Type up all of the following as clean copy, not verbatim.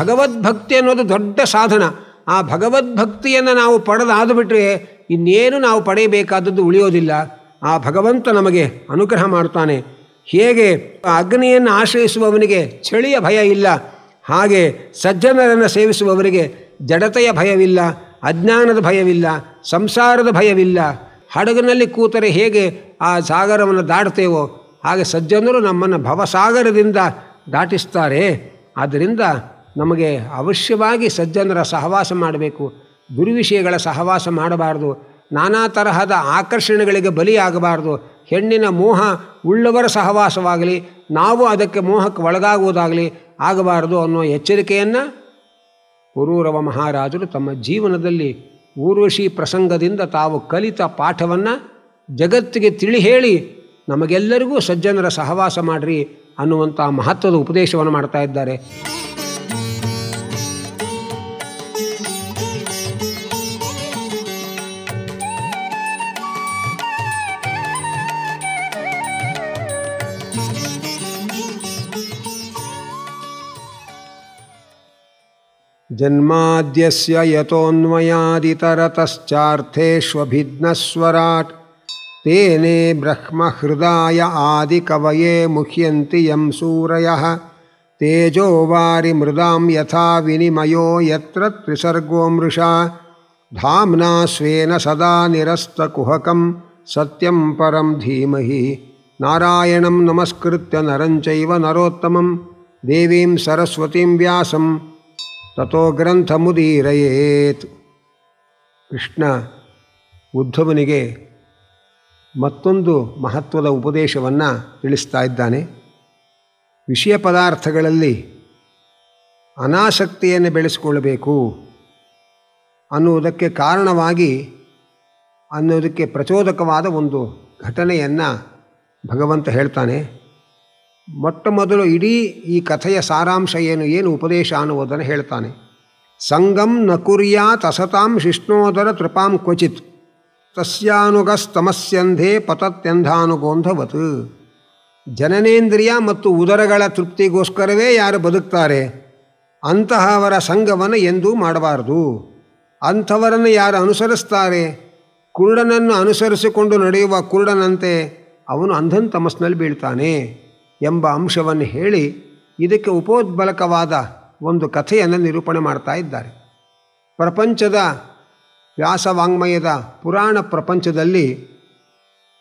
ಭಗವದ್ಭಕ್ತಿ ಅನ್ನೋದು ದೊಡ್ಡ ಸಾಧನ. ಆ ಭಗವದ್ಭಕ್ತಿಯನ್ನು ನಾವು ಪಡೆದಾದು ಬಿಟ್ಟರೆ ಇನ್ನೇನು ನಾವು ಪಡೆಯಬೇಕಾದದ್ದು ಉಳಿಯೋದಿಲ್ಲ. ಆ ಭಗವಂತ ನಮಗೆ ಅನುಗ್ರಹ ಮಾಡ್ತಾನೆ. ಹೇಗೆ ಅಗ್ನಿಯನ್ನು ಆಶ್ರಯಿಸುವವನಿಗೆ ಚಳಿಯ ಭಯ ಇಲ್ಲ, ಹಾಗೆ ಸಜ್ಜನರನ್ನು ಸೇವಿಸುವವರಿಗೆ ಜಡತೆಯ ಭಯವಿಲ್ಲ, ಅಜ್ಞಾನದ ಭಯವಿಲ್ಲ, ಸಂಸಾರದ ಭಯವಿಲ್ಲ. ಹಡಗಿನಲ್ಲಿ ಕೂತರೆ ಹೇಗೆ ಆ ಸಾಗರವನ್ನು ದಾಟ್ತೇವೋ ಹಾಗೆ ಸಜ್ಜನರು ನಮ್ಮನ್ನು ಭವಸಾಗರದಿಂದ ದಾಟಿಸ್ತಾರೆ. ಆದ್ದರಿಂದ ನಮಗೆ ಅವಶ್ಯವಾಗಿ ಸಜ್ಜನರ ಸಹವಾಸ ಮಾಡಬೇಕು. ದುರ್ವಿಷಯಗಳ ಸಹವಾಸ ಮಾಡಬಾರ್ದು. ನಾನಾ ತರಹದ ಆಕರ್ಷಣೆಗಳಿಗೆ ಬಲಿಯಾಗಬಾರ್ದು. ಹೆಣ್ಣಿನ ಮೋಹ ಉಳ್ಳವರ ಸಹವಾಸವಾಗಲಿ, ನಾವು ಅದಕ್ಕೆ ಮೋಹಕ್ಕೆ ಒಳಗಾಗುವುದಾಗಲಿ ಆಗಬಾರದು ಅನ್ನೋ ಎಚ್ಚರಿಕೆಯನ್ನು ಪುರೂರವ ಮಹಾರಾಜರು ತಮ್ಮ ಜೀವನದಲ್ಲಿ ಊರ್ವಶಿ ಪ್ರಸಂಗದಿಂದ ತಾವು ಕಲಿತ ಪಾಠವನ್ನು ಜಗತ್ತಿಗೆ ತಿಳಿ ಹೇಳಿ ನಮಗೆಲ್ಲರಿಗೂ ಸಜ್ಜನರ ಸಹವಾಸ ಮಾಡಿರಿ ಅನ್ನುವಂಥ ಮಹತ್ವದ ಉಪದೇಶವನ್ನು ಮಾಡ್ತಾ ಇದ್ದಾರೆ. ಜನ್ಮಾದ್ಯಸ್ಯ ಯತೋನ್ಮಯಾದಿತರತಶ್ಚಾರ್ಥೇಷ್ವಭಿಘ್ನಸ್ವರಾಟ್ ತೇನೇ ಬ್ರಹ್ಮಹೃದಾಯ ಆದಿಕವಯೇ ಮುಹ್ಯಂತಿ ಯಂ ಸೂರಯಃ ತೇಜೋ ವಾರಿ ಮೃದಾಂ ಯಥಾ ವಿನಿಮಯೋ ಯತ್ರ ತ್ರಿಸರ್ಗೋ ಮೃಷಾ ಧಾಮ್ನಾ ಸ್ವೇನ ಸದಾ ನಿರಸ್ತಕುಹಕಂ ಸತ್ಯಂ ಪರಂ ಧೀಮಹಿ ನಾರಾಯಣಂ ನಮಸ್ಕೃತ್ಯ ನರಂ ಚೈವ ನರೋತ್ತಮಂ ದೇವೀಂ ಸರಸ್ವತೀಂ ವ್ಯಾಸಂ ತಥೋ ಗ್ರಂಥಮುದೀರಯೇತ್. ಕೃಷ್ಣ ಉದ್ಧವನಿಗೆ ಮತ್ತೊಂದು ಮಹತ್ವದ ಉಪದೇಶವನ್ನು ತಿಳಿಸ್ತಾ ಇದ್ದಾನೆ. ವಿಷಯ ಪದಾರ್ಥಗಳಲ್ಲಿ ಅನಾಸಕ್ತಿಯನ್ನು ಬೆಳೆಸಿಕೊಳ್ಳಬೇಕು ಅನ್ನುವುದಕ್ಕೆ ಕಾರಣವಾಗಿ ಅನ್ನೋದಕ್ಕೆ ಪ್ರಚೋದಕವಾದ ಒಂದು ಘಟನೆಯನ್ನು ಭಗವಂತ ಹೇಳ್ತಾನೆ. ಮೊಟ್ಟ ಮೊದಲು ಇಡೀ ಈ ಕಥೆಯ ಸಾರಾಂಶ ಏನು ಉಪದೇಶ ಅನ್ನುವುದನ್ನು ಹೇಳ್ತಾನೆ. ಸಂಗಂ ನ ಕುರ್ಯಾತ್ ಅಸತಾಂ ಶಿಷ್ಣೋದರ ತೃಪಾಂ ಕ್ವಚಿತ್ ತಸ್ಯಾನುಗಸ್ತಮಸ್ಯಂಧೇ ಪತತ್ಯಂಧಾನುಗೋಂಧವತ್. ಜನನೇಂದ್ರಿಯ ಮತ್ತು ಉದರಗಳ ತೃಪ್ತಿಗೋಸ್ಕರವೇ ಯಾರು ಬದುಕ್ತಾರೆ ಅಂತಹವರ ಸಂಘವನ್ನು ಎಂದೂ ಮಾಡಬಾರದು. ಅಂಥವರನ್ನು ಯಾರು ಅನುಸರಿಸ್ತಾರೆ, ಕುರುಡನನ್ನು ಅನುಸರಿಸಿಕೊಂಡು ನಡೆಯುವ ಕುರುಡನಂತೆ ಅವನು ಅಂಧನ್ ತಮಸ್ನಲ್ಲಿ ಬೀಳ್ತಾನೆ ಎಂಬ ಅಂಶವನ್ನು ಹೇಳಿ ಇದಕ್ಕೆ ಉಪೋದ್ಬಲಕವಾದ ಒಂದು ಕಥೆಯನ್ನು ನಿರೂಪಣೆ ಮಾಡ್ತಾ ಇದ್ದಾರೆ. ಪ್ರಪಂಚದ ವ್ಯಾಸವಾಂಗ್ಮಯದ ಪುರಾಣ ಪ್ರಪಂಚದಲ್ಲಿ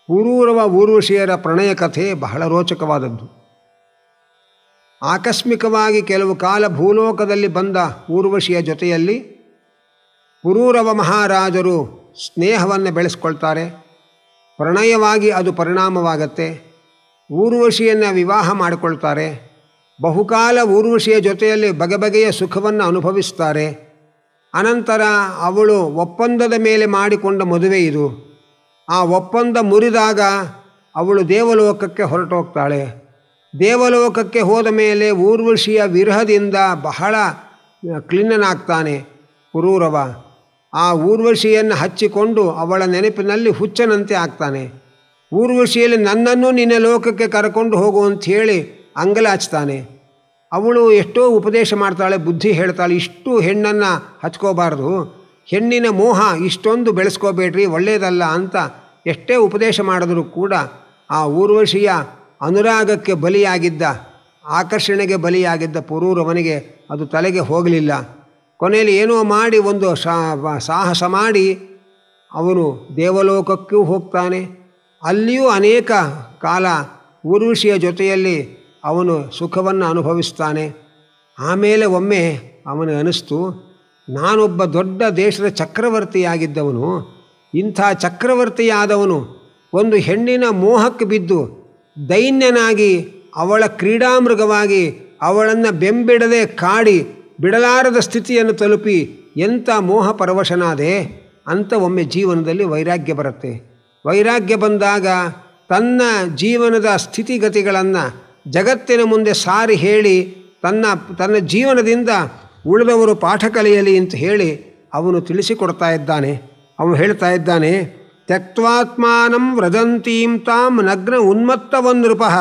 ಪುರೂರವ ಊರ್ವಶಿಯರ ಪ್ರಣಯ ಕಥೆ ಬಹಳ ರೋಚಕವಾದದ್ದು. ಆಕಸ್ಮಿಕವಾಗಿ ಕೆಲವು ಕಾಲ ಭೂಲೋಕದಲ್ಲಿ ಬಂದ ಊರ್ವಶಿಯ ಜೊತೆಯಲ್ಲಿ ಪುರೂರವ ಮಹಾರಾಜರು ಸ್ನೇಹವನ್ನು ಬೆಳೆಸ್ಕೊಳ್ತಾರೆ. ಪ್ರಣಯವಾಗಿ ಅದು ಪರಿಣಾಮವಾಗತ್ತೆ. ಊರ್ವಶಿಯನ್ನು ವಿವಾಹ ಮಾಡಿಕೊಳ್ತಾರೆ. ಬಹುಕಾಲ ಊರ್ವಶಿಯ ಜೊತೆಯಲ್ಲಿ ಬಗೆ ಬಗೆಯ ಸುಖವನ್ನು ಅನುಭವಿಸ್ತಾರೆ. ಅನಂತರ ಅವಳು ಒಪ್ಪಂದದ ಮೇಲೆ ಮಾಡಿಕೊಂಡ ಮದುವೆ ಇದು. ಆ ಒಪ್ಪಂದ ಮುರಿದಾಗ ಅವಳು ದೇವಲೋಕಕ್ಕೆ ಹೊರಟೋಗ್ತಾಳೆ. ದೇವಲೋಕಕ್ಕೆ ಹೋದ ಮೇಲೆ ಊರ್ವಶಿಯ ವಿರಹದಿಂದ ಬಹಳ ಕ್ಲಿನ್ನನಾಗ್ತಾನೆ ಪುರೂರವ. ಆ ಊರ್ವಶಿಯನ್ನು ಹಚ್ಚಿಕೊಂಡು ಅವಳ ನೆನಪಿನಲ್ಲಿ ಹುಚ್ಚನಂತೆ ಆಗ್ತಾನೆ. ಊರ್ವಶಿಯಲ್ಲಿ ನನ್ನನ್ನು ನಿನ್ನ ಲೋಕಕ್ಕೆ ಕರ್ಕೊಂಡು ಹೋಗು ಅಂತ ಹೇಳಿ ಅಂಗಲಾಚ್ತಾನೆ. ಅವಳು ಎಷ್ಟೋ ಉಪದೇಶ ಮಾಡ್ತಾಳೆ, ಬುದ್ಧಿ ಹೇಳ್ತಾಳೆ, ಇಷ್ಟು ಹೆಣ್ಣನ್ನು ಹಚ್ಕೋಬಾರ್ದು, ಹೆಣ್ಣಿನ ಮೋಹ ಇಷ್ಟೊಂದು ಬೆಳೆಸ್ಕೋಬೇಡ್ರಿ, ಒಳ್ಳೆಯದಲ್ಲ ಅಂತ ಎಷ್ಟೇ ಉಪದೇಶ ಮಾಡಿದ್ರೂ ಕೂಡ ಆ ಊರ್ವಶಿಯ ಅನುರಾಗಕ್ಕೆ ಬಲಿಯಾಗಿದ್ದ, ಆಕರ್ಷಣೆಗೆ ಬಲಿಯಾಗಿದ್ದ ಪುರೂರವನಿಗೆ ಅದು ತಲೆಗೆ ಹೋಗಲಿಲ್ಲ. ಕೊನೆಯಲ್ಲಿ ಏನೋ ಮಾಡಿ ಒಂದು ಸಾಹಸ ಮಾಡಿ ಅವನು ದೇವಲೋಕಕ್ಕೂ ಹೋಗ್ತಾನೆ. ಅಲ್ಲಿಯೂ ಅನೇಕ ಕಾಲ ಊರ್ವಶಿಯ ಜೊತೆಯಲ್ಲಿ ಅವನು ಸುಖವನ್ನು ಅನುಭವಿಸ್ತಾನೆ. ಆಮೇಲೆ ಒಮ್ಮೆ ಅವನಿಗೆ ಅನಿಸ್ತು, ನಾನೊಬ್ಬ ದೊಡ್ಡ ದೇಶದ ಚಕ್ರವರ್ತಿಯಾಗಿದ್ದವನು, ಇಂಥ ಚಕ್ರವರ್ತಿಯಾದವನು ಒಂದು ಹೆಣ್ಣಿನ ಮೋಹಕ್ಕೆ ಬಿದ್ದು ದೈನ್ಯನಾಗಿ ಅವಳ ಕ್ರೀಡಾಮೃಗವಾಗಿ ಅವಳನ್ನು ಬೆಂಬಿಡದೆ ಕಾಡಿ ಬಿಡಲಾರದ ಸ್ಥಿತಿಯನ್ನು ತಲುಪಿ ಎಂಥ ಮೋಹ ಪರವಶನಾದೆ ಅಂತ ಒಮ್ಮೆ ಜೀವನದಲ್ಲಿ ವೈರಾಗ್ಯ ಬರುತ್ತೆ. ವೈರಾಗ್ಯ ಬಂದಾಗ ತನ್ನ ಜೀವನದ ಸ್ಥಿತಿಗತಿಗಳನ್ನು ಜಗತ್ತಿನ ಮುಂದೆ ಸಾರಿ ಹೇಳಿ ತನ್ನ ಜೀವನದಿಂದ ಉಳಿದವರು ಪಾಠ ಕಲಿಯಲಿ ಅಂತ ಹೇಳಿ ಅವನು ತಿಳಿಸಿಕೊಡ್ತಾ ಇದ್ದಾನೆ. ಅವನು ಹೇಳ್ತಾ ಇದ್ದಾನೆ, ತ್ಯಕ್ತ್ವಾತ್ಮಾನಂ ವ್ರಜಂತೀಂ ತಾಂ ನಗ್ನ ಉನ್ಮತ್ತವನ್ನೃಪಃ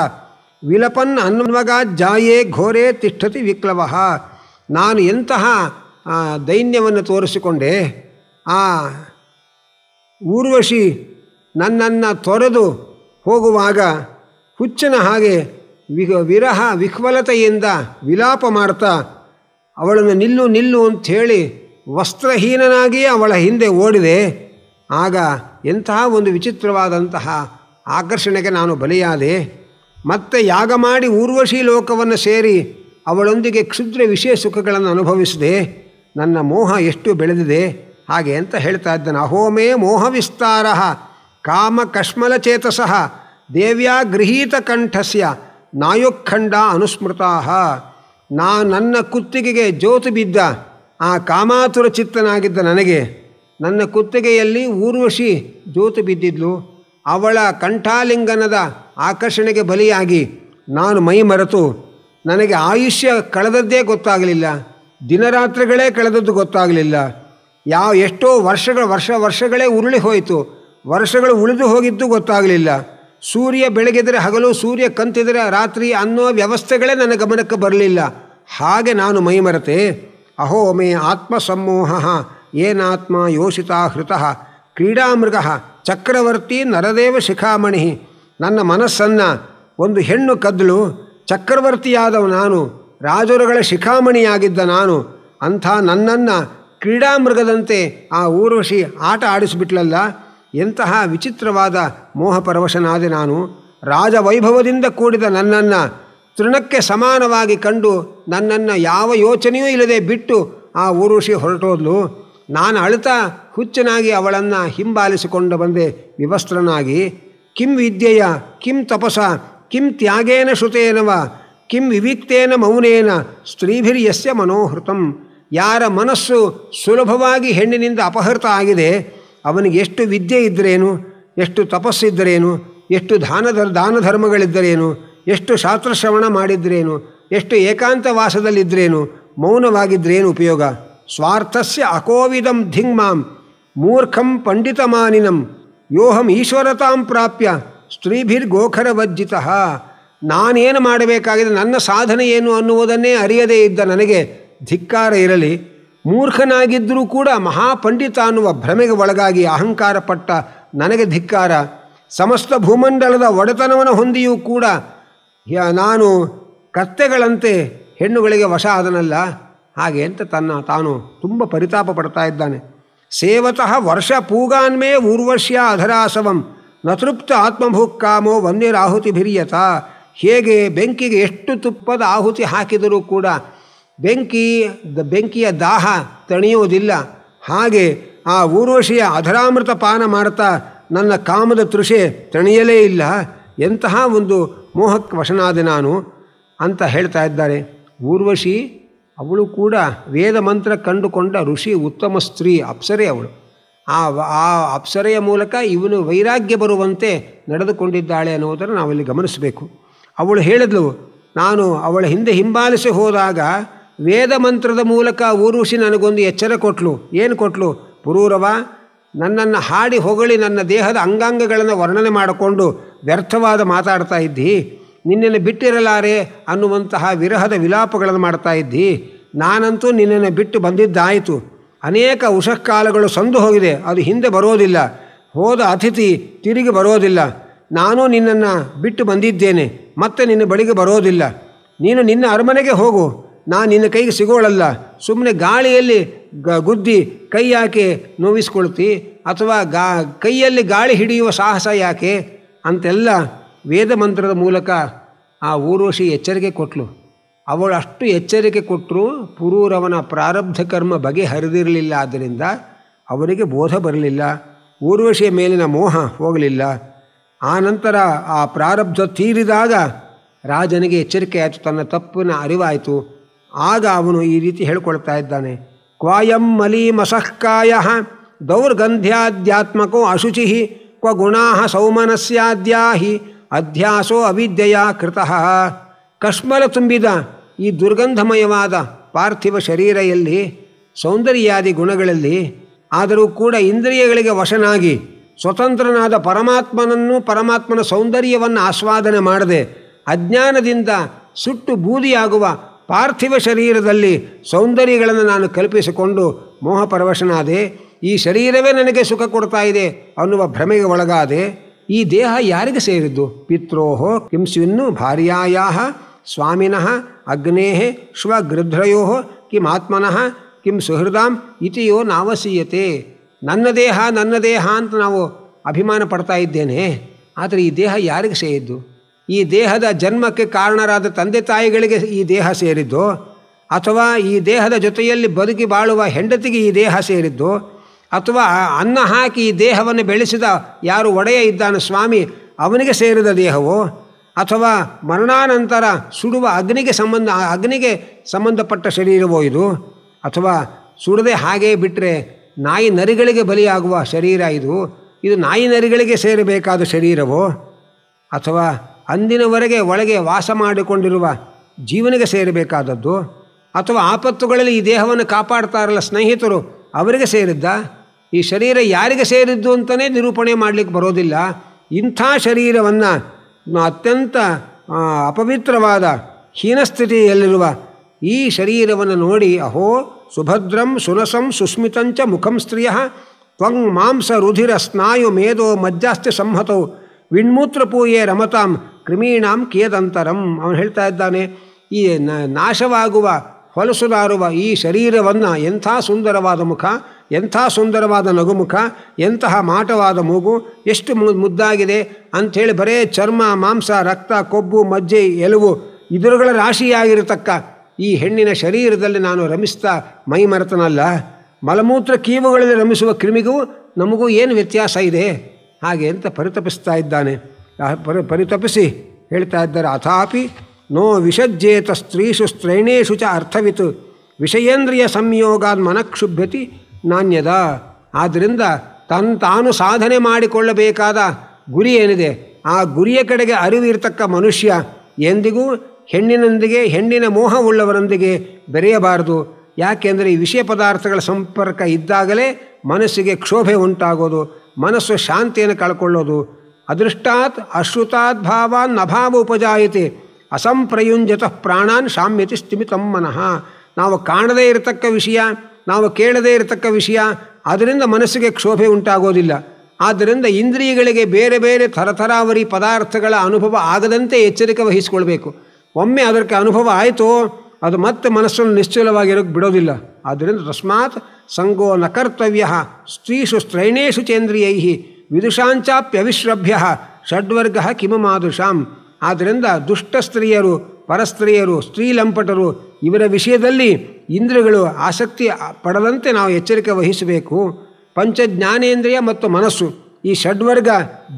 ವಿಲಪನ್ ಅನ್ವಗಾಜ್ಜಾಯೇ ಘೋರೇ ತಿಷ್ಠತಿ ವಿಕ್ಲವಃ ನಾನು ಎಂತಹ ದೈನ್ಯವನ್ನು ತೋರಿಸಿಕೊಂಡೆ. ಆ ಊರ್ವಶಿ ನನ್ನನ್ನು ತೊರೆದು ಹೋಗುವಾಗ ಹುಚ್ಚನ ಹಾಗೆ ವಿರಹ ವಿಹ್ವಲತೆಯಿಂದ ವಿಲಾಪ ಮಾಡ್ತಾ ಅವಳನ್ನು ನಿಲ್ಲು ನಿಲ್ಲು ಅಂಥೇಳಿ ವಸ್ತ್ರಹೀನನಾಗಿಯೇ ಅವಳ ಹಿಂದೆ ಓಡಿದೆ. ಆಗ ಎಂತಹ ಒಂದು ವಿಚಿತ್ರವಾದಂತಹ ಆಕರ್ಷಣೆಗೆ ನಾನು ಬಲಿಯಾದೆ. ಮತ್ತೆ ಯಾಗ ಮಾಡಿ ಊರ್ವಶಿ ಲೋಕವನ್ನು ಸೇರಿ ಅವಳೊಂದಿಗೆ ಕ್ಷುದ್ರ ವಿಷಯ ಸುಖಗಳನ್ನು ಅನುಭವಿಸಿದೆ. ನನ್ನ ಮೋಹ ಎಷ್ಟು ಬೆಳೆದಿದೆ ಹಾಗೆ ಅಂತ ಹೇಳ್ತಾ ಇದ್ದಾನೆ. ಅಹೋಮೇ ಮೋಹ ವಿಸ್ತಾರ ಕಾಮ ಕಶ್ಮಲಚೇತಸಃ ದೇವ್ಯಾ ಗೃಹೀತ ಕಂಠಸ್ಯ ನಾಯೋಖಂಡ ಅನುಸ್ಮೃತಾ. ನನ್ನ ಕುತ್ತಿಗೆಗೆ ಜೋತು ಬಿದ್ದ ಆ ಕಾಮಾತುರ ಚಿತ್ತನಾಗಿದ್ದ ನನಗೆ ನನ್ನ ಕುತ್ತಿಗೆಯಲ್ಲಿ ಊರ್ವಶಿ ಜೋತು ಬಿದ್ದಿದ್ಲು. ಅವಳ ಕಂಠಾಲಿಂಗನದ ಆಕರ್ಷಣೆಗೆ ಬಲಿಯಾಗಿ ನಾನು ಮೈ ಮರೆತು ನನಗೆ ಆಯುಷ್ಯ ಕಳೆದದ್ದೇ ಗೊತ್ತಾಗಲಿಲ್ಲ, ದಿನರಾತ್ರಿಗಳೇ ಕಳೆದದ್ದು ಗೊತ್ತಾಗಲಿಲ್ಲ. ಎಷ್ಟೋ ವರ್ಷಗಳೇ ಉರುಳಿ ಹೋಯಿತು, ವರ್ಷಗಳು ಉಳಿದು ಹೋಗಿದ್ದು ಗೊತ್ತಾಗಲಿಲ್ಲ. ಸೂರ್ಯ ಬೆಳಗಿದರೆ ಹಗಲು, ಸೂರ್ಯ ಕಂತಿದರೆ ರಾತ್ರಿ ಅನ್ನೋ ವ್ಯವಸ್ಥೆಗಳೇ ನನ್ನ ಗಮನಕ್ಕೆ ಬರಲಿಲ್ಲ. ಹಾಗೆ ನಾನು ಮೈಮರೆತೆ. ಅಹೋ ಮೇ ಆತ್ಮಸಮ್ಮೋಹ ಏನಾತ್ಮ ಯೋಷಿತಾ ಹೃತಃ ಕ್ರೀಡಾಮೃಗ ಚಕ್ರವರ್ತಿ ನರದೇವ ಶಿಖಾಮಣಿ. ನನ್ನ ಮನಸ್ಸನ್ನು ಒಂದು ಹೆಣ್ಣು ಕದ್ದಳು. ಚಕ್ರವರ್ತಿಯಾದವ ನಾನು, ರಾಜರುಗಳ ಶಿಖಾಮಣಿಯಾಗಿದ್ದ ನಾನು. ಅಂಥ ನನ್ನನ್ನು ಕ್ರೀಡಾಮೃಗದಂತೆ ಆ ಊರ್ವಶಿ ಆಟ ಆಡಿಸಿಬಿಟ್ಲಲ್ಲ. ಎಂತಹ ವಿಚಿತ್ರವಾದ ಮೋಹಪರವಶನಾದೆ ನಾನು. ರಾಜವೈಭವದಿಂದ ಕೂಡಿದ ನನ್ನನ್ನು ತೃಣಕ್ಕೆ ಸಮಾನವಾಗಿ ಕಂಡು ನನ್ನನ್ನು ಯಾವ ಯೋಚನೆಯೂ ಇಲ್ಲದೆ ಬಿಟ್ಟು ಆ ಊರ್ವಶಿ ಹೊರಟೋದ್ಲು. ನಾನು ಅಳುತ್ತಾ ಹುಚ್ಚನಾಗಿ ಅವಳನ್ನು ಹಿಂಬಾಲಿಸಿಕೊಂಡು ಬಂದೆ ವಿವಸ್ತ್ರನಾಗಿ. ಕಿಂ ವಿದ್ಯೆಯ ಕಿಂ ತಪಸ ಕಿಂ ತ್ಯಾಗೇನ ಶ್ರುತೇನವ ಕಿಂ ವಿವಿಕ್ತೇನ ಮೌನೇನ ಸ್ತ್ರೀಭಿರ್ಯಸ್ಯ ಮನೋಹೃತಂ. ಯಾರ ಮನಸ್ಸು ಸುಲಭವಾಗಿ ಹೆಣ್ಣಿನಿಂದ ಅಪಹೃತ ಆಗಿದೆ ಅವನಿಗೆ ಎಷ್ಟು ವಿದ್ಯೆ ಇದ್ದರೇನು, ಎಷ್ಟು ತಪಸ್ಸಿದ್ದರೇನು, ಎಷ್ಟು ದಾನ ಧರ್ಮಗಳಿದ್ದರೇನು, ಎಷ್ಟು ಶಾಸ್ತ್ರಶ್ರವಣ ಮಾಡಿದ್ರೇನು, ಎಷ್ಟು ಏಕಾಂತವಾಸದಲ್ಲಿದ್ದರೇನು, ಮೌನವಾಗಿದ್ದರೇನು ಉಪಯೋಗ. ಸ್ವಾರ್ಥಸ್ಯ ಅಕೋವಿದಂ ಧಿಂಗ್ಮಾಂ ಮೂರ್ಖಂ ಪಂಡಿತಮಾನಿನಂ ಯೋಹಂ ಈಶ್ವರತಾಂ ಪ್ರಾಪ್ಯ ಸ್ತ್ರೀಭಿರ್ಗೋಖರವಜ್ಜಿತ. ನಾನೇನು ಮಾಡಬೇಕಾಗಿದೆ, ನನ್ನ ಸಾಧನೆ ಏನು ಅನ್ನುವುದನ್ನೇ ಅರಿಯದೇ ಇದ್ದ ನನಗೆ ಧಿಕ್ಕಾರ ಇರಲಿ. ಮೂರ್ಖನಾಗಿದ್ದರೂ ಕೂಡ ಮಹಾಪಂಡಿತ ಅನ್ನುವ ಭ್ರಮೆಗೆ ಒಳಗಾಗಿ ಅಹಂಕಾರ ಪಟ್ಟ ನನಗೆ ಧಿಕ್ಕಾರ. ಸಮಸ್ತ ಭೂಮಂಡಲದ ಒಡೆತನವನ್ನು ಹೊಂದಿಯೂ ಕೂಡ ನಾನು ಕತ್ತೆಗಳಂತೆ ಹೆಣ್ಣುಗಳಿಗೆ ವಶ ಆದನಲ್ಲ. ಹಾಗೆ ಅಂತ ತಾನು ತುಂಬ ಪರಿತಾಪ ಪಡ್ತಾ ಇದ್ದಾನೆ. ಸೇವತಃ ವರ್ಷ ಪೂಗಾನ್ಮೇ ಊರ್ವಶ್ಯ ಅಧರಾಸವಂ ನತೃಪ್ತ ಆತ್ಮಭೂಕ್ಕಾಮೋ ವಂದ್ಯರಾಹುತಿಭಿರ್ಯತ. ಹೇಗೆ ಬೆಂಕಿಗೆ ಎಷ್ಟು ತುಪ್ಪದ ಆಹುತಿ ಹಾಕಿದರೂ ಕೂಡ ಬೆಂಕಿಯ ದಾಹ ತಣಿಯುವುದಿಲ್ಲ, ಹಾಗೆ ಆ ಊರ್ವಶಿಯ ಅಧರಾಮೃತ ಪಾನ ಮಾಡ್ತಾ ನನ್ನ ಕಾಮದ ತೃಷೆ ತಣಿಯಲೇ ಇಲ್ಲ. ಎಂತಹ ಒಂದು ಮೋಹಕ್ಕೆ ವಶನಾದೆ ನಾನು ಅಂತ ಹೇಳ್ತಾ ಇದ್ದಾರೆ. ಊರ್ವಶಿ ಅವಳು ಕೂಡ ವೇದ ಮಂತ್ರ ಕಂಡುಕೊಂಡ ಋಷಿ, ಉತ್ತಮ ಸ್ತ್ರೀ, ಅಪ್ಸರೆ ಅವಳು. ಆ ಅಪ್ಸರೆಯ ಮೂಲಕ ಇವನು ವೈರಾಗ್ಯ ಬರುವಂತೆ ನಡೆದುಕೊಂಡಿದ್ದಾಳೆ ಅನ್ನೋದನ್ನು ನಾವಲ್ಲಿ ಗಮನಿಸಬೇಕು. ಅವಳು ಹೇಳಿದ್ಲು, ನಾನು ಅವಳ ಹಿಂದೆ ಹಿಂಬಾಲಿಸಿ ಹೋದಾಗ ವೇದ ಮಂತ್ರದ ಮೂಲಕ ಊರ್ವಶಿ ನನಗೊಂದು ಎಚ್ಚರ ಕೊಟ್ಟಳು. ಏನು ಕೊಟ್ಟಳು? ಪುರೂರವ, ನನ್ನನ್ನು ಹಾಡಿ ಹೊಗಳಿ ನನ್ನ ದೇಹದ ಅಂಗಾಂಗಗಳನ್ನು ವರ್ಣನೆ ಮಾಡಿಕೊಂಡು ವ್ಯರ್ಥವಾದ ಮಾತಾಡ್ತಾ ಇದ್ದಿ, ನಿನ್ನನ್ನು ಬಿಟ್ಟಿರಲಾರೆ ಅನ್ನುವಂತಹ ವಿರಹದ ವಿಲಾಪಗಳನ್ನು ಮಾಡ್ತಾ ಇದ್ದಿ. ನಾನಂತೂ ನಿನ್ನನ್ನು ಬಿಟ್ಟು ಬಂದಿದ್ದಾಯಿತು. ಅನೇಕ ಉಷಃಕಾಲಗಳು ಸಂದು ಹೋಗಿದೆ, ಅದು ಹಿಂದೆ ಬರೋದಿಲ್ಲ. ಹೋದ ಅತಿಥಿ ತಿರುಗಿ ಬರೋದಿಲ್ಲ. ನಾನು ನಿನ್ನನ್ನು ಬಿಟ್ಟು ಬಂದಿದ್ದೇನೆ, ಮತ್ತೆ ನಿನ್ನ ಬಳಿಗೆ ಬರೋದಿಲ್ಲ. ನೀನು ನಿನ್ನ ಅರಮನೆಗೆ ಹೋಗು, ನಾನು ನಿನ್ನ ಕೈಗೆ ಸಿಗೋಳಲ್ಲ. ಸುಮ್ಮನೆ ಗಾಳಿಯಲ್ಲಿ ಗುದ್ದಿ ಕೈ ಯಾಕೆ ನೋವಿಸ್ಕೊಳ್ತಿ, ಅಥವಾ ಕೈಯಲ್ಲಿ ಗಾಳಿ ಹಿಡಿಯುವ ಸಾಹಸ ಯಾಕೆ ಅಂತೆಲ್ಲ ವೇದ ಮಂತ್ರದ ಮೂಲಕ ಆ ಊರ್ವಶಿ ಎಚ್ಚರಿಕೆ ಕೊಟ್ಟಳು. ಅವಳು ಅಷ್ಟು ಎಚ್ಚರಿಕೆ ಕೊಟ್ಟರೂ ಪುರೂರವನ ಪ್ರಾರಬ್ಧ ಕರ್ಮ ಬಗೆಹರಿದಿರಲಿಲ್ಲ. ಆದ್ದರಿಂದ ಅವನಿಗೆ ಬೋಧ ಬರಲಿಲ್ಲ, ಊರ್ವಶಿಯ ಮೇಲಿನ ಮೋಹ ಹೋಗಲಿಲ್ಲ. ಆನಂತರ ಆ ಪ್ರಾರಬ್ಧ ತೀರಿದಾಗ ರಾಜನಿಗೆ ಎಚ್ಚರಿಕೆ ಆಯಿತು, ತನ್ನ ತಪ್ಪಿನ ಅರಿವಾಯಿತು. ಆಗ ಅವನು ಈ ರೀತಿ ಹೇಳ್ಕೊಳ್ತಾ ಇದ್ದಾನೆ. ಕ್ವಾಯಂ ಮಲೀಮಸಃಕಾಯ ದೌರ್ಗಂಧ್ಯಾಧ್ಯಾತ್ಮಕೋ ಅಶುಚಿ ಕ್ವ ಗುಣಾ ಸೌಮನಸ್ಯಾದ್ಯಾ ಹಿ ಅಧ್ಯಾಸೋ ಅವಿದ್ಯೆಯ ಕೃತಃ. ಕಶ್ಮಲ ತುಂಬಿದ ಈ ದುರ್ಗಂಧಮಯವಾದ ಪಾರ್ಥಿವ ಶರೀರೆಯಲ್ಲಿ ಸೌಂದರ್ಯಾದಿ ಗುಣಗಳಲ್ಲಿ ಆದರೂ ಕೂಡ ಇಂದ್ರಿಯಗಳಿಗೆ ವಶನಾಗಿ ಸ್ವತಂತ್ರನಾದ ಪರಮಾತ್ಮನ ಸೌಂದರ್ಯವನ್ನು ಆಸ್ವಾದನೆ ಮಾಡದೆ ಅಜ್ಞಾನದಿಂದ ಸುಟ್ಟು ಬೂದಿಯಾಗುವ ಪಾರ್ಥಿವ ಶರೀರದಲ್ಲಿ ಸೌಂದರ್ಯಗಳನ್ನು ನಾನು ಕಲ್ಪಿಸಿಕೊಂಡು ಮೋಹಪರವಶನಾದೆ. ಈ ಶರೀರವೇ ನನಗೆ ಸುಖ ಕೊಡ್ತಾ ಇದೆ ಅನ್ನುವ ಭ್ರಮೆಗೆ ಒಳಗಾದೆ. ಈ ದೇಹ ಯಾರಿಗೆ ಸೇರಿದ್ದು? ಪಿತ್ರೋಹೋ ಕಿಂ ಸ್ವಿನ್ನು ಭಾರ್ಯಾಯಾಹ ಸ್ವಾಮಿನಃ ಅಗ್ನೇಃ ಶ್ವಗೃಧ್ರಯೋ ಕಿಂ ಆತ್ಮನಃ ಕಿಂ ಸುಹೃದಾಂ ಇತಿಯೋ ನಾವಸೀಯತೆ. ನನ್ನ ದೇಹ ಅಂತ ನಾವು ಅಭಿಮಾನ ಪಡ್ತಾ ಇದ್ದೇನೆ. ಆದರೆ ಈ ದೇಹ ಯಾರಿಗೆ ಸೇರಿದ್ದು? ಈ ದೇಹದ ಜನ್ಮಕ್ಕೆ ಕಾರಣರಾದ ತಂದೆ ತಾಯಿಗಳಿಗೆ ಈ ದೇಹ ಸೇರಿದ್ದು, ಅಥವಾ ಈ ದೇಹದ ಜೊತೆಯಲ್ಲಿ ಬದುಕಿ ಬಾಳುವ ಹೆಂಡತಿಗೆ ಈ ದೇಹ ಸೇರಿದ್ದು, ಅಥವಾ ಅನ್ನ ಹಾಕಿ ಈ ದೇಹವನ್ನು ಬೆಳೆಸಿದ ಯಾರು ಒಡೆಯ ಇದ್ದಾನೆ ಸ್ವಾಮಿ ಅವನಿಗೆ ಸೇರಿದ ದೇಹವೋ, ಅಥವಾ ಮರಣಾನಂತರ ಸುಡುವ ಅಗ್ನಿಗೆ ಸಂಬಂಧಪಟ್ಟ ಶರೀರವೋ ಇದು, ಅಥವಾ ಸುಡದೆ ಹಾಗೇ ಬಿಟ್ಟರೆ ನಾಯಿ ನರಿಗಳಿಗೆ ಬಲಿಯಾಗುವ ಶರೀರ ಇದು ನಾಯಿ ನರಿಗಳಿಗೆ ಸೇರಬೇಕಾದ ಶರೀರವೋ, ಅಥವಾ ಅಂದಿನವರೆಗೆ ಒಳಗೆ ವಾಸ ಮಾಡಿಕೊಂಡಿರುವ ಜೀವನಿಗೆ ಸೇರಬೇಕಾದದ್ದು, ಅಥವಾ ಆಪತ್ತುಗಳಲ್ಲಿ ಈ ದೇಹವನ್ನು ಕಾಪಾಡ್ತಾರಲ್ಲ ಸ್ನೇಹಿತರು ಅವರಿಗೆ ಸೇರಿದ್ದ? ಈ ಶರೀರ ಯಾರಿಗೆ ಸೇರಿದ್ದು ಅಂತಲೇ ನಿರೂಪಣೆ ಮಾಡಲಿಕ್ಕೆ ಬರೋದಿಲ್ಲ. ಇಂಥ ಶರೀರವನ್ನು ಅತ್ಯಂತ ಅಪವಿತ್ರವಾದ ಹೀನಸ್ಥಿತಿಯಲ್ಲಿರುವ ಈ ಶರೀರವನ್ನು ನೋಡಿ ಅಹೋ ಸುಭದ್ರಂ ಸುನಸಂ ಸುಸ್ಮಿತಂಚ ಮುಖಂ ಸ್ತ್ರೀಯ ತ್ವಂ ಮಾಂಸ ರುಧಿರ ಸ್ನಾಯು ಮೇಧೋ ಮಜ್ಜಾಸ್ತಿ ಸಂಹತೌ ವಿಣ್ಮೂತ್ರಪೂಯೆ ರಮತಾಂ ಕ್ರಿಮೀಣಾಂ ಕಿಯದಂತರಂ. ಅವನು ಹೇಳ್ತಾ ಇದ್ದಾನೆ, ಈ ನಾಶವಾಗುವ ಹೊಲಸುಲಾರುವ ಈ ಶರೀರವನ್ನು ಎಂಥ ಸುಂದರವಾದ ಮುಖ, ಎಂಥ ಸುಂದರವಾದ ನಗುಮುಖ, ಎಂತಹ ಮಾಟವಾದ ಮೂಗು, ಎಷ್ಟು ಮುದ್ದಾಗಿದೆ ಅಂಥೇಳಿ ಬರೇ ಚರ್ಮ ಮಾಂಸ ರಕ್ತ ಕೊಬ್ಬು ಮಜ್ಜೆ ಎಲುಬು ಇದರುಗಳ ರಾಶಿಯಾಗಿರತಕ್ಕ ಈ ಹೆಣ್ಣಿನ ಶರೀರದಲ್ಲಿ ನಾನು ರಮಿಸ್ತಾ ಮೈ ಮರೆತನಲ್ಲ. ಮಲಮೂತ್ರ ಕೀವುಗಳಲ್ಲಿ ರಮಿಸುವ ಕ್ರಿಮಿಗೂ ನಮಗೂ ಏನು ವ್ಯತ್ಯಾಸ ಇದೆ ಹಾಗೆ ಅಂತ ಪರಿತಪಿಸ್ತಾ ಇದ್ದಾನೆ. ಪರಿತಪಿಸಿ ಹೇಳ್ತಾ ಇದ್ದಾರೆ, ಅಥಾಪಿ ನೋ ವಿಷಜ್ಜೇತ ಸ್ತ್ರೀಷು ಸ್ತ್ರೈಣೇಷು ಚ ಅರ್ಥವಿತ್ ವಿಷಯೇಂದ್ರಿಯ ಸಂಯೋಗಾನ್ ಮನಕ್ಷುಭ್ಯತಿ ನಾಣ್ಯದ. ಆದ್ದರಿಂದ ತಾನು ಸಾಧನೆ ಮಾಡಿಕೊಳ್ಳಬೇಕಾದ ಗುರಿ ಏನಿದೆ ಆ ಗುರಿಯ ಕಡೆಗೆ ಅರಿವು ಇರತಕ್ಕ ಮನುಷ್ಯ ಎಂದಿಗೂ ಹೆಣ್ಣಿನ ಮೋಹವುಳ್ಳವರೊಂದಿಗೆ ಬೆರೆಯಬಾರದು. ಯಾಕೆಂದರೆ ಈ ವಿಷಯ ಪದಾರ್ಥಗಳ ಸಂಪರ್ಕ ಇದ್ದಾಗಲೇ ಮನಸ್ಸಿಗೆ ಕ್ಷೋಭೆ ಉಂಟಾಗೋದು, ಮನಸ್ಸು ಶಾಂತಿಯನ್ನು ಕಳ್ಕೊಳ್ಳೋದು. ಅದೃಷ್ಟಾತ್ ಅಶ್ರುತಾತ್ ಭಾವಾನ್ ಅಭಾವ ಉಪಜಾಯತೆ ಅಸಂಪ್ರಯುಂಜತಃ ಪ್ರಾಣಾನ್ ಶಾಮ್ಯತಿ ಸ್ಥಿಮಿತಂ ಮನಃ. ನಾವು ಕಾಣದೇ ಇರತಕ್ಕ ವಿಷಯ, ನಾವು ಕೇಳದೇ ಇರತಕ್ಕ ವಿಷಯ, ಅದರಿಂದ ಮನಸ್ಸಿಗೆ ಕ್ಷೋಭೆ ಉಂಟಾಗೋದಿಲ್ಲ. ಆದ್ದರಿಂದ ಇಂದ್ರಿಯಗಳಿಗೆ ಬೇರೆ ಬೇರೆ ಥರಥರಾವರಿ ಪದಾರ್ಥಗಳ ಅನುಭವ ಆಗದಂತೆ ಎಚ್ಚರಿಕೆ ವಹಿಸಿಕೊಳ್ಬೇಕು. ಒಮ್ಮೆ ಅದಕ್ಕೆ ಅನುಭವ ಆಯಿತೋ ಅದು ಮತ್ತೆ ಮನಸ್ಸನ್ನು ನಿಶ್ಚಲವಾಗಿರೋಕ್ಕೆ ಬಿಡೋದಿಲ್ಲ. ಆದ್ದರಿಂದ ತಸ್ಮಾತ್ ಸಂಗೋ ನ ಕರ್ತವ್ಯ ಸ್ತ್ರೀಷು ಸ್ತ್ರೈಣೇಷು ಚೇಂದ್ರಿಯೈ ವಿದುಷಾಂಚಾಪ್ಯವಿಶ್ರಭ್ಯ ಷಡ್ವರ್ಗ ಕಿಮಮಾದುಷಾಂ. ಆದ್ದರಿಂದ ದುಷ್ಟ ಸ್ತ್ರೀಯರು, ಪರಸ್ತ್ರೀಯರು, ಸ್ತ್ರೀಲಂಪಟರು ಇವರ ವಿಷಯದಲ್ಲಿ ಇಂದ್ರಿಯಗಳು ಆಸಕ್ತಿ ಪಡದಂತೆ ನಾವು ಎಚ್ಚರಿಕೆ ವಹಿಸಬೇಕು. ಪಂಚಜ್ಞಾನೇಂದ್ರಿಯ ಮತ್ತು ಮನಸ್ಸು ಈ ಷಡ್ವರ್ಗ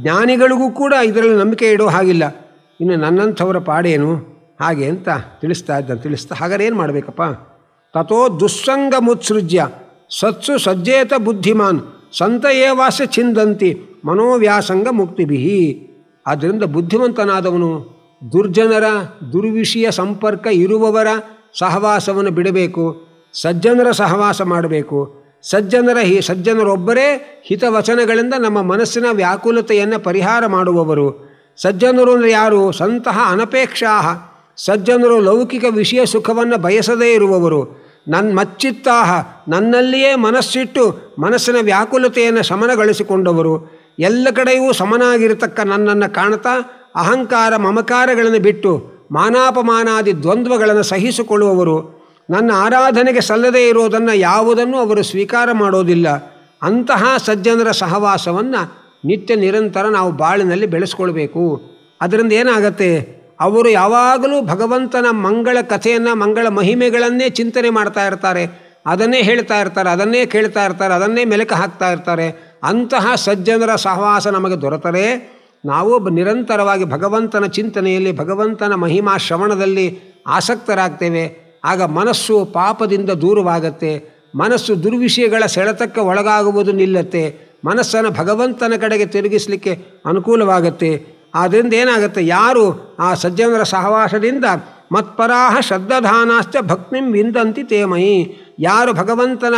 ಜ್ಞಾನಿಗಳಿಗೂ ಕೂಡ ಇದರಲ್ಲಿ ನಂಬಿಕೆ ಇಡೋ ಹಾಗಿಲ್ಲ. ಇನ್ನು ನನ್ನಂಥವರ ಪಾಡೇನು ಹಾಗೆ ಅಂತ ತಿಳಿಸ್ತಾ ಹಾಗಾದ್ರೆ ಏನು ಮಾಡಬೇಕಪ್ಪ? ತಥೋ ದುಸ್ಸಂಗ ಮುತ್ಸೃಜ್ಯ ಸತ್ಸು ಸಜ್ಜೇತ ಬುದ್ಧಿಮಾನ್ ಸಂತ ಏವಾಸ್ಯ ಛಿಂದಂತಿ ಮನೋವ್ಯಾಸಂಗ ಮುಕ್ತಿಭಿ. ಆದ್ದರಿಂದ ಬುದ್ಧಿವಂತನಾದವನು ದುರ್ಜನರ ದುರ್ವಿಷಯ ಸಂಪರ್ಕ ಇರುವವರ ಸಹವಾಸವನ್ನು ಬಿಡಬೇಕು, ಸಜ್ಜನರ ಸಹವಾಸ ಮಾಡಬೇಕು. ಸಜ್ಜನರೊಬ್ಬರೇ ಹಿತವಚನಗಳಿಂದ ನಮ್ಮ ಮನಸ್ಸಿನ ವ್ಯಾಕುಲತೆಯನ್ನು ಪರಿಹಾರ ಮಾಡುವವರು. ಸಜ್ಜನರು ಅಂದರೆ ಯಾರು? ಸಂತಹ ಅನಪೇಕ್ಷಾ. ಸಜ್ಜನರು ಲೌಕಿಕ ವಿಷಯ ಸುಖವನ್ನು ಬಯಸದೇ ಇರುವವರು. ಮಚ್ಚಿತ್ತಾಹ, ನನ್ನಲ್ಲಿಯೇ ಮನಸ್ಸಿಟ್ಟು ಮನಸ್ಸಿನ ವ್ಯಾಕುಲತೆಯನ್ನು ಶಮನಗೊಳಿಸಿಕೊಂಡವರು. ಎಲ್ಲ ಕಡೆಯೂ ಸಮನಾಗಿರತಕ್ಕ ನನ್ನನ್ನು ಕಾಣ್ತಾ ಅಹಂಕಾರ ಮಮಕಾರಗಳನ್ನು ಬಿಟ್ಟು ಮಾನಾಪಮಾನಾದಿ ದ್ವಂದ್ವಗಳನ್ನು ಸಹಿಸಿಕೊಳ್ಳುವವರು. ನನ್ನ ಆರಾಧನೆಗೆ ಸಲ್ಲದೇ ಇರೋದನ್ನು ಯಾವುದನ್ನು ಅವರು ಸ್ವೀಕಾರ ಮಾಡೋದಿಲ್ಲ. ಅಂತಹ ಸಜ್ಜನರ ಸಹವಾಸವನ್ನು ನಿತ್ಯ ನಿರಂತರ ನಾವು ಬಾಳಿನಲ್ಲಿ ಬೆಳೆಸ್ಕೊಳ್ಬೇಕು. ಅದರಿಂದ ಏನಾಗತ್ತೆ? ಅವರು ಯಾವಾಗಲೂ ಭಗವಂತನ ಮಂಗಳ ಕಥೆಯನ್ನು, ಮಂಗಳ ಮಹಿಮೆಗಳನ್ನೇ ಚಿಂತನೆ ಮಾಡ್ತಾ ಇರ್ತಾರೆ, ಅದನ್ನೇ ಹೇಳ್ತಾ ಇರ್ತಾರೆ, ಅದನ್ನೇ ಕೇಳ್ತಾ ಇರ್ತಾರೆ, ಅದನ್ನೇ ಮೆಲುಕು ಹಾಕ್ತಾ ಇರ್ತಾರೆ. ಅಂತಹ ಸಜ್ಜನರ ಸಹವಾಸ ನಮಗೆ ದೊರೆತರೆ ನಾವು ನಿರಂತರವಾಗಿ ಭಗವಂತನ ಚಿಂತನೆಯಲ್ಲಿ, ಭಗವಂತನ ಮಹಿಮಾ ಶ್ರವಣದಲ್ಲಿ ಆಸಕ್ತರಾಗ್ತೇವೆ. ಆಗ ಮನಸ್ಸು ಪಾಪದಿಂದ ದೂರವಾಗತ್ತೆ, ಮನಸ್ಸು ದುರ್ವಿಷಯಗಳ ಸೆಳೆತಕ್ಕೆ ಒಳಗಾಗುವುದು ನಿಲ್ಲತ್ತೆ, ಮನಸ್ಸನ್ನು ಭಗವಂತನ ಕಡೆಗೆ ತಿರುಗಿಸಲಿಕ್ಕೆ ಅನುಕೂಲವಾಗತ್ತೆ. ಆದ್ದರಿಂದ ಏನಾಗುತ್ತೆ? ಯಾರು ಆ ಸಜ್ಜನರ ಸಹವಾಸದಿಂದ ಮತ್ಪರಾಹ ಶ್ರದ್ಧಾನಾಶ್ಚ ಭಕ್ತಿಂ ವಿಂದಂತಿ ತೇಮಯಿ, ಯಾರು ಭಗವಂತನ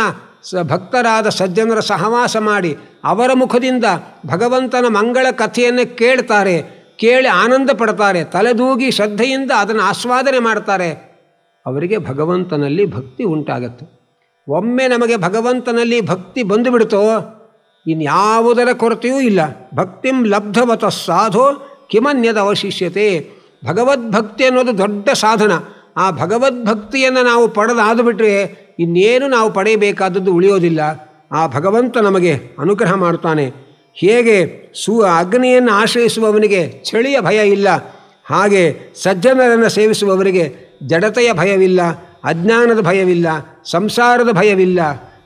ಭಕ್ತರಾದ ಸಜ್ಜನರ ಸಹವಾಸ ಮಾಡಿ ಅವರ ಮುಖದಿಂದ ಭಗವಂತನ ಮಂಗಳ ಕಥೆಯನ್ನು ಕೇಳ್ತಾರೆ, ಕೇಳಿ ಆನಂದ ಪಡ್ತಾರೆ, ತಲೆದೂಗಿ ಶ್ರದ್ಧೆಯಿಂದ ಅದನ್ನು ಆಸ್ವಾದನೆ ಮಾಡ್ತಾರೆ, ಅವರಿಗೆ ಭಗವಂತನಲ್ಲಿ ಭಕ್ತಿ ಉಂಟಾಗತ್ತೆ. ಒಮ್ಮೆ ನಮಗೆ ಭಗವಂತನಲ್ಲಿ ಭಕ್ತಿ ಬಂದುಬಿಡ್ತೋ ಇನ್ಯಾವುದರ ಕೊರತೆಯೂ ಇಲ್ಲ. ಭಕ್ತಿಂ ಲಬ್ಧವತಃ ಸಾಧೋ ಕಿಮನ್ಯದ ಅವಶಿಷ್ಯತೆ. ಭಗವದ್ಭಕ್ತಿ ಅನ್ನೋದು ದೊಡ್ಡ ಸಾಧನ. ಆ ಭಗವದ್ಭಕ್ತಿಯನ್ನು ನಾವು ಪಡೆದಾದು ಬಿಟ್ಟರೆ ಇನ್ನೇನು ನಾವು ಪಡೆಯಬೇಕಾದದ್ದು ಉಳಿಯೋದಿಲ್ಲ. ಆ ಭಗವಂತ ನಮಗೆ ಅನುಗ್ರಹ ಮಾಡ್ತಾನೆ. ಹೇಗೆ ಅಗ್ನಿಯನ್ನು ಆಶ್ರಯಿಸುವವನಿಗೆ ಚಳಿಯ ಭಯ ಇಲ್ಲ, ಹಾಗೆ ಸಜ್ಜನರನ್ನು ಸೇವಿಸುವವರಿಗೆ ಜಡತೆಯ ಭಯವಿಲ್ಲ, ಅಜ್ಞಾನದ ಭಯವಿಲ್ಲ, ಸಂಸಾರದ ಭಯವಿಲ್ಲ.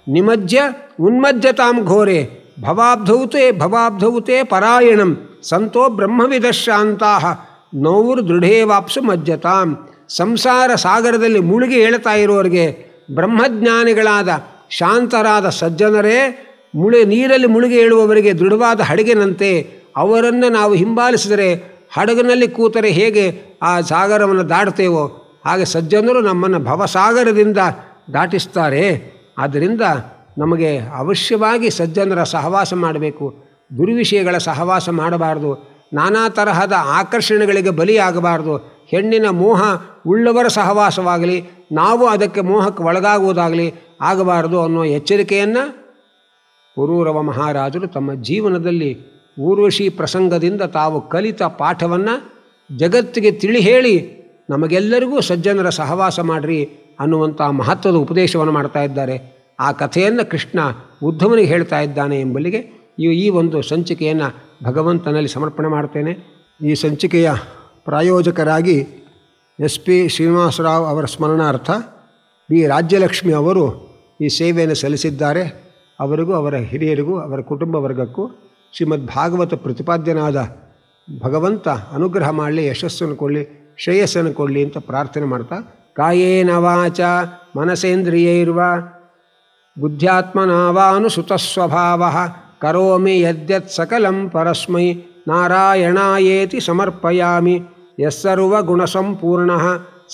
ನಿಮಜ್ಜ ಉನ್ಮಜ್ಜತಾಂ ಘೋರೆ ಭವಾಬ್ಧೌತೆ ಪರಾಯಣಂ ಸಂತೋ ಬ್ರಹ್ಮವಿದಶಾಂತಾಃ ನೌರ್ ದೃಢೇವಾಪ್ಸು ಮಜ್ಜತಾಂ. ಸಂಸಾರ ಸಾಗರದಲ್ಲಿ ಮುಳುಗಿ ಹೇಳ್ತಾ ಇರೋರಿಗೆ ಬ್ರಹ್ಮಜ್ಞಾನಿಗಳಾದ ಶಾಂತರಾದ ಸಜ್ಜನರೇ ನೀರಲ್ಲಿ ಮುಳುಗಿ ಹೇಳುವವರಿಗೆ ದೃಢವಾದ ಹಡಗಿನಂತೆ. ಅವರನ್ನು ನಾವು ಹಿಂಬಾಲಿಸಿದರೆ ಹಡಗಿನಲ್ಲಿ ಕೂತರೆ ಹೇಗೆ ಆ ಸಾಗರವನ್ನು ದಾಟ್ತೇವೋ ಹಾಗೆ ಸಜ್ಜನರು ನಮ್ಮನ್ನು ಭವಸಾಗರದಿಂದ ದಾಟಿಸ್ತಾರೆ. ಆದ್ದರಿಂದ ನಮಗೆ ಅವಶ್ಯವಾಗಿ ಸಜ್ಜನರ ಸಹವಾಸ ಮಾಡಬೇಕು. ದುರ್ವಿಷಯಗಳ ಸಹವಾಸ ಮಾಡಬಾರ್ದು. ನಾನಾ ತರಹದ ಆಕರ್ಷಣೆಗಳಿಗೆ ಬಲಿಯಾಗಬಾರ್ದು. ಹೆಣ್ಣಿನ ಮೋಹ ಉಳ್ಳವರ ಸಹವಾಸವಾಗಲಿ, ನಾವು ಅದಕ್ಕೆ ಮೋಹಕ್ಕೆ ಒಳಗಾಗುವುದಾಗಲಿ ಆಗಬಾರದು ಅನ್ನೋ ಎಚ್ಚರಿಕೆಯನ್ನು ಪುರೂರವ ಮಹಾರಾಜರು ತಮ್ಮ ಜೀವನದಲ್ಲಿ ಊರ್ವಶಿ ಪ್ರಸಂಗದಿಂದ ತಾವು ಕಲಿತ ಪಾಠವನ್ನು ಜಗತ್ತಿಗೆ ತಿಳಿ ಹೇಳಿ ನಮಗೆಲ್ಲರಿಗೂ ಸಜ್ಜನರ ಸಹವಾಸ ಮಾಡಿರಿ ಅನ್ನುವಂಥ ಮಹತ್ವದ ಉಪದೇಶವನ್ನು ಮಾಡ್ತಾ ಇದ್ದಾರೆ. ಆ ಕಥೆಯನ್ನು ಕೃಷ್ಣ ಉದ್ಧವನಿಗೆ ಹೇಳ್ತಾ ಇದ್ದಾನೆ ಎಂಬಲ್ಲಿಗೆ ಈ ಒಂದು ಸಂಚಿಕೆಯನ್ನು ಭಗವಂತನಲ್ಲಿ ಸಮರ್ಪಣೆ ಮಾಡ್ತೇನೆ. ಈ ಸಂಚಿಕೆಯ ಪ್ರಾಯೋಜಕರಾಗಿ SP ಶ್ರೀನಿವಾಸರಾವ್ ಅವರ ಸ್ಮರಣಾರ್ಥ B ರಾಜ್ಯಲಕ್ಷ್ಮಿ ಅವರು ಈ ಸೇವೆಯನ್ನು ಸಲ್ಲಿಸಿದ್ದಾರೆ. ಅವರಿಗೂ ಅವರ ಹಿರಿಯರಿಗೂ ಅವರ ಕುಟುಂಬ ವರ್ಗಕ್ಕೂ ಶ್ರೀಮದ್ ಭಾಗವತ ಪ್ರತಿಪಾದ್ಯನಾದ ಭಗವಂತ ಅನುಗ್ರಹ ಮಾಡಲಿ, ಯಶಸ್ಸನ್ನು ಕೊಡಲಿ, ಶ್ರೇಯಸ್ಸನ್ನು ಕೊಡಲಿ ಅಂತ ಪ್ರಾರ್ಥನೆ ಮಾಡ್ತಾ, ಕಾಯೇನ ವಾಚ ಮನಸೇಂದ್ರಿಯೈರ್ವ ಬುದ್ಧ್ಯಾತ್ಮನಾವಾನುಸುತಸ್ವಭಾವಃ ಕರೋಮಿ ಯದ್ಯತ್ ಸಕಲಂ ಪರಸ್ಮೈ ನಾರಾಯಣಾಯೇತಿ ಸಮರ್ಪಯಾಮಿ. ಯಸ್ಸರ್ವಗುಣಸಂಪೂರ್ಣಃ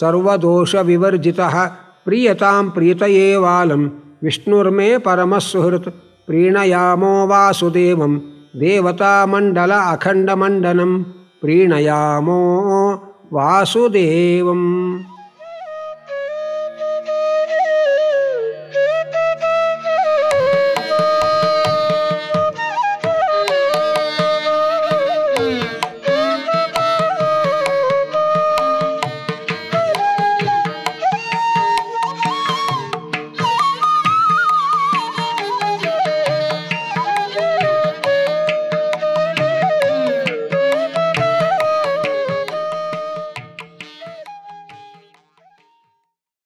ಸರ್ವದೋಷವಿವರ್ಜಿತಃ ಪ್ರೀಯತಾಂ ಪ್ರೀತಯೇವಾಲಂ ವಿಷ್ಣುರ್ಮೇ ಪರಮಸುಹೃತ್. ಪ್ರೀಣಯಾಮೋ ವಾಸುದೇವಂ ದೇವತಾಮಂಡಲ ಅಖಂಡಮಂಡನಂ ಪ್ರೀಣಯಾಮೋ ವಾಸುದೇವಂ.